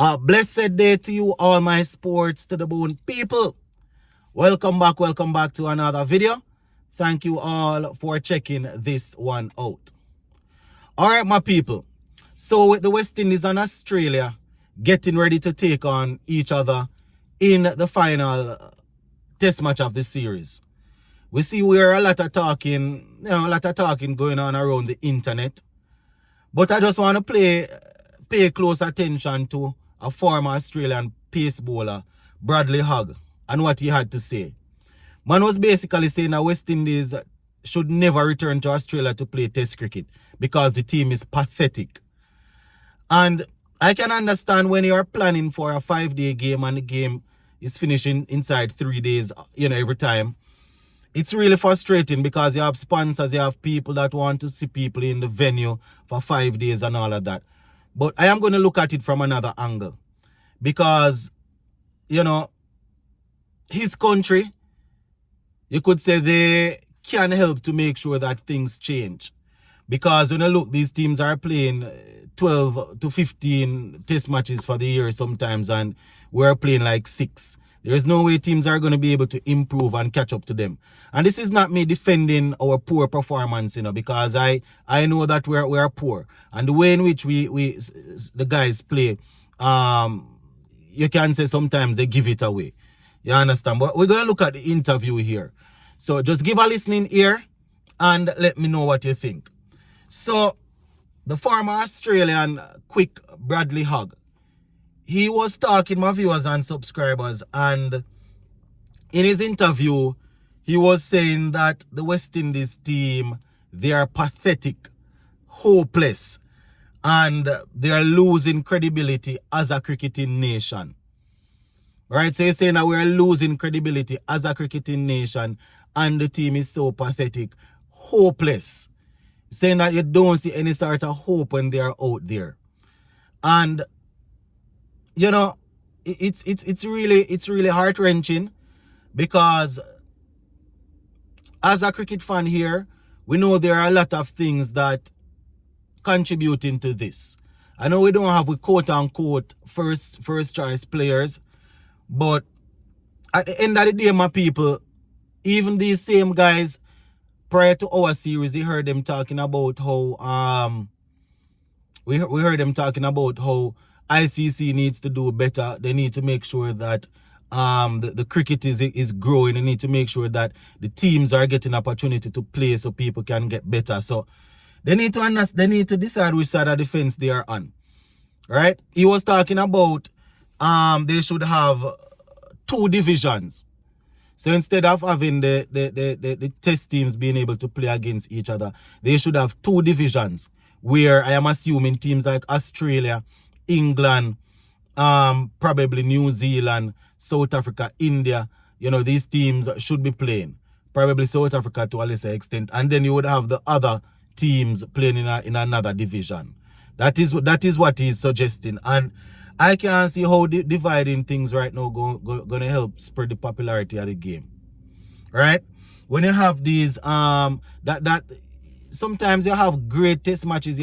A blessed day to you, all my sports to the bone people. Welcome back to another video. Thank you all for checking this one out. All right, my people. So with the West Indies and Australia getting ready to take on each other in the final test match of the series, we see where a lot of talking going on around the internet. But I just want to pay close attention to a former Australian pace bowler, Bradley Hogg, and what he had to say. Man was basically saying that West Indies should never return to Australia to play test cricket because the team is pathetic. And I can understand when you are planning for a 5-day game and the game is finishing inside 3 days, every time. It's really frustrating because you have sponsors, you have people that want to see people in the venue for 5 days and all of that. But I am going to look at it from another angle. Because, his country, you could say they can help to make sure that things change. Because when you look, these teams are playing 12 to 15 test matches for the year sometimes, and we're playing like 6. There is no way teams are going to be able to improve and catch up to them. And this is not me defending our poor performance, because I know that we're poor. And the way in which the guys play, you can say sometimes they give it away. You understand? But we're going to look at the interview here. So just give a listening ear and let me know what you think. So the former Australian quick Bradley Hogg, he was talking, my viewers and subscribers, and in his interview, he was saying that the West Indies team, they are pathetic, hopeless, and they are losing credibility as a cricketing nation. Right? So he's saying that we are losing credibility as a cricketing nation, and the team is so pathetic, hopeless. Saying that you don't see any sort of hope when they are out there. And it's really heart-wrenching, because as a cricket fan here, we know there are a lot of things that contribute into this. I know we don't have quote-unquote first choice players, but at the end of the day, my people, even these same guys, prior to our series, we heard them talking about how we heard them talking about how ICC needs to do better. They need to make sure that the cricket is growing. They need to make sure that the teams are getting opportunity to play so people can get better. So they need to understand, they need to decide which side of the fence they are on. Right? He was talking about they should have 2 divisions. So instead of having the test teams being able to play against each other, they should have 2 divisions, where I am assuming teams like Australia, England, probably New Zealand, South Africa, India, these teams should be playing. Probably South Africa to a lesser extent. And then you would have the other teams playing in another division. That is what he's suggesting. And I can't see how dividing things right now going to help spread the popularity of the game. Right? When you have these, sometimes you have great test matches.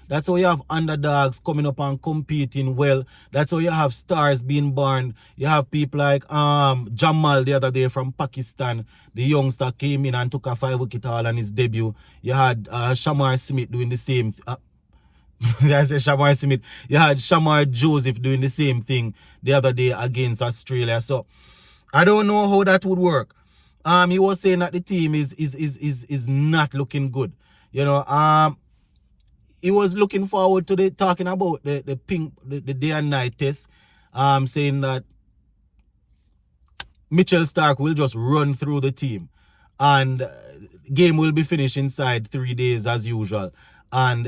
That's how you have underdogs coming up and competing well. That's how you have stars being born. You have people like Jamal the other day from Pakistan. The youngster came in and took a 5-wicket haul on his debut. You had Shamar Smith doing the same. I say Shamar Smith. You had Shamar Joseph doing the same thing the other day against Australia. So I don't know how that would work. He was saying that the team is not looking good. He was looking forward to talking about the day and night test. Saying that Mitchell Stark will just run through the team, and game will be finished inside 3 days as usual. And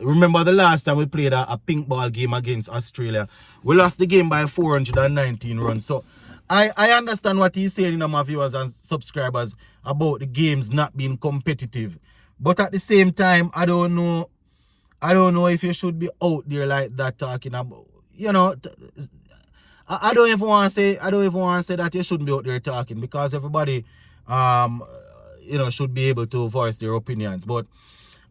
remember the last time we played a pink ball game against Australia, we lost the game by 419 runs. So I understand what he's saying, my viewers and subscribers, about the games not being competitive. But at the same time, I don't know if you should be out there like that talking about, I don't even want to say that you shouldn't be out there talking, because everybody should be able to voice their opinions. But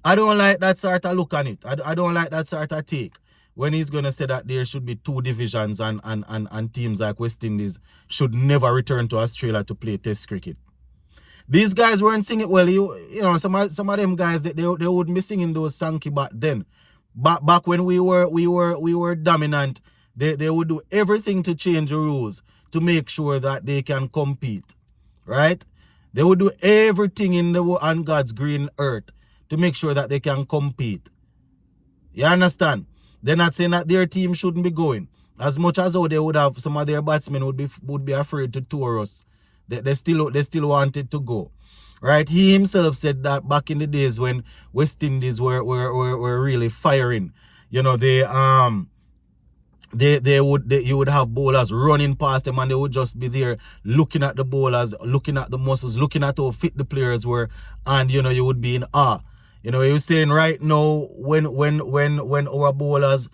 I don't like that sort of look on it. I don't like that sort of take. when he's going to say that there should be 2 divisions and teams like West Indies should never return to Australia to play Test cricket. These guys weren't singing well. You know, some of them guys they wouldn't be singing those Sankey back then. Back when we were dominant, they would do everything to change the rules to make sure that they can compete, right? They would do everything on God's green earth to make sure that they can compete. You understand? They're not saying that their team shouldn't be going. As much as how they would have, some of their batsmen would be afraid to tour us. They still wanted to go, right? He himself said that back in the days when West Indies were really firing, you know, you would have bowlers running past them and they would just be there looking at the bowlers, looking at the muscles, looking at how fit the players were, and you know you would be in awe. You know, he was saying right now when our bowlers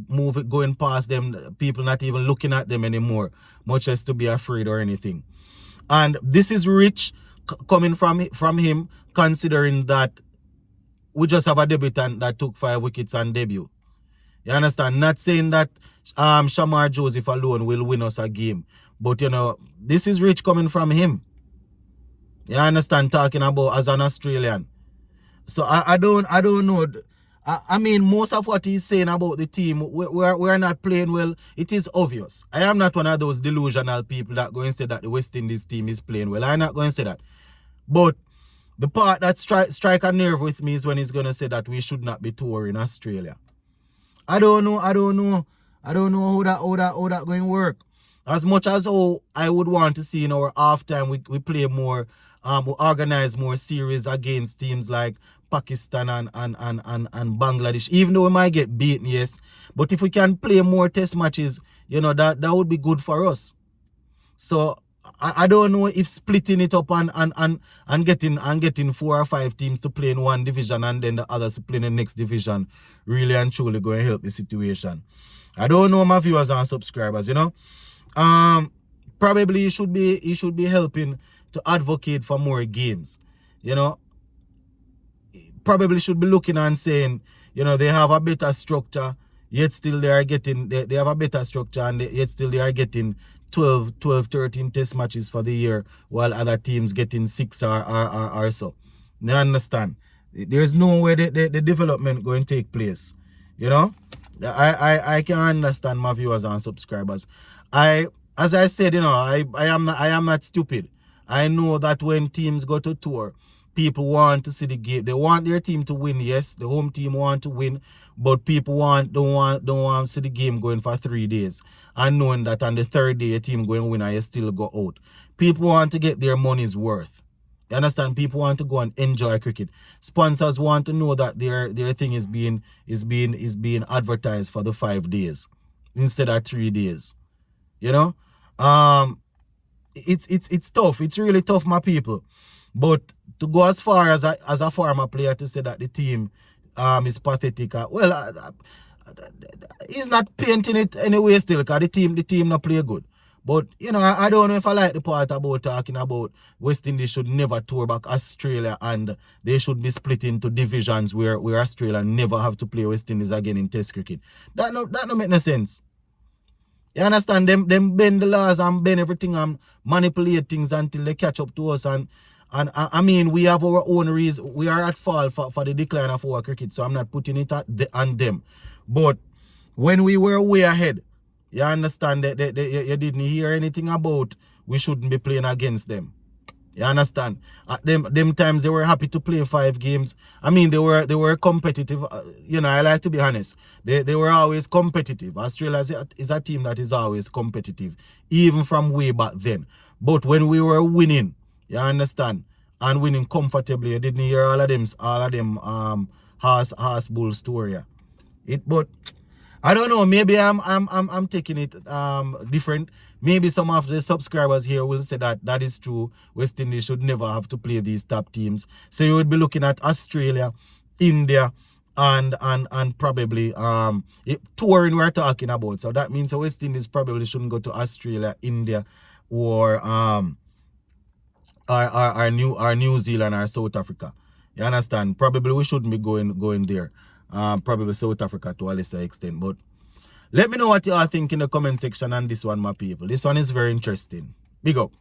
move it going past them, people not even looking at them anymore, much as to be afraid or anything. And this is rich coming from him, considering that we just have a debutant that took 5 wickets on debut. You understand? Not saying that Shamar Joseph alone will win us a game, but you know, this is rich coming from him. You understand? Talking about as an Australian. So I don't know. I mean, most of what he's saying about the team, we're not playing well. It is obvious. I am not one of those delusional people that go and say that the West Indies team is playing well. I'm not going to say that. But the part that strike a nerve with me is when he's going to say that we should not be touring Australia. I don't know how that going to work. As much as I would want to see in our halftime, we play more, we organize more series against teams like Pakistan and Bangladesh, even though we might get beaten, yes. But if we can play more test matches, you know, that would be good for us. So I don't know if splitting it up and getting 4 or 5 teams to play in one division and then the others to play in the next division really and truly going to help the situation. I don't know, my viewers and subscribers, you know. Probably he should be helping to advocate for more games, you know. Probably should be looking and saying, you know, they have a better structure, yet still they are getting, they have a better structure and yet still they are getting 12, 13 test matches for the year while other teams getting 6 or so. You understand? There's no way the development going to take place, you know. I can understand my viewers and subscribers. As I said, you know, I am not stupid. I know that when teams go to tour, people want to see the game. They want their team to win. Yes, the home team want to win, but people don't want to see the game going for 3 days and knowing that on the 3rd day a team going to win and you still go out. People want to get their money's worth. You understand? People want to go and enjoy cricket. Sponsors want to know that their thing is being advertised for the 5 days instead of 3 days. You know, it's tough. It's really tough, my people. But to go as far as a former player to say that the team is pathetic, he's not painting it anyway still, because the team not play good. But you know, I don't know if I like the part about talking about West Indies should never tour back Australia and they should be split into divisions where Australia never have to play West Indies again in Test cricket. That no make no sense. You understand? Them bend the laws and bend everything and manipulate things until they catch up to us. And I mean, we have our own reason. We are at fault for the decline of our cricket, so I'm not putting it on them. But when we were way ahead, you understand that you didn't hear anything about we shouldn't be playing against them. You understand? At them times they were happy to play 5 games. I mean, they were competitive. You know, I like to be honest. They were always competitive. Australia is a team that is always competitive, even from way back then. But when we were winning, you understand, and winning comfortably, you didn't hear all of them horse bull story. But I don't know, maybe I'm taking it different. Maybe some of the subscribers here will say that is true. West Indies should never have to play these top teams. So you would be looking at Australia, India, and probably touring we're talking about. So that means West Indies probably shouldn't go to Australia, India, or New Zealand or South Africa. You understand? Probably we shouldn't be going there. probably South Africa to a lesser extent. But let me know what you all think in the comment section on this one, my people. This one is very interesting. Big up.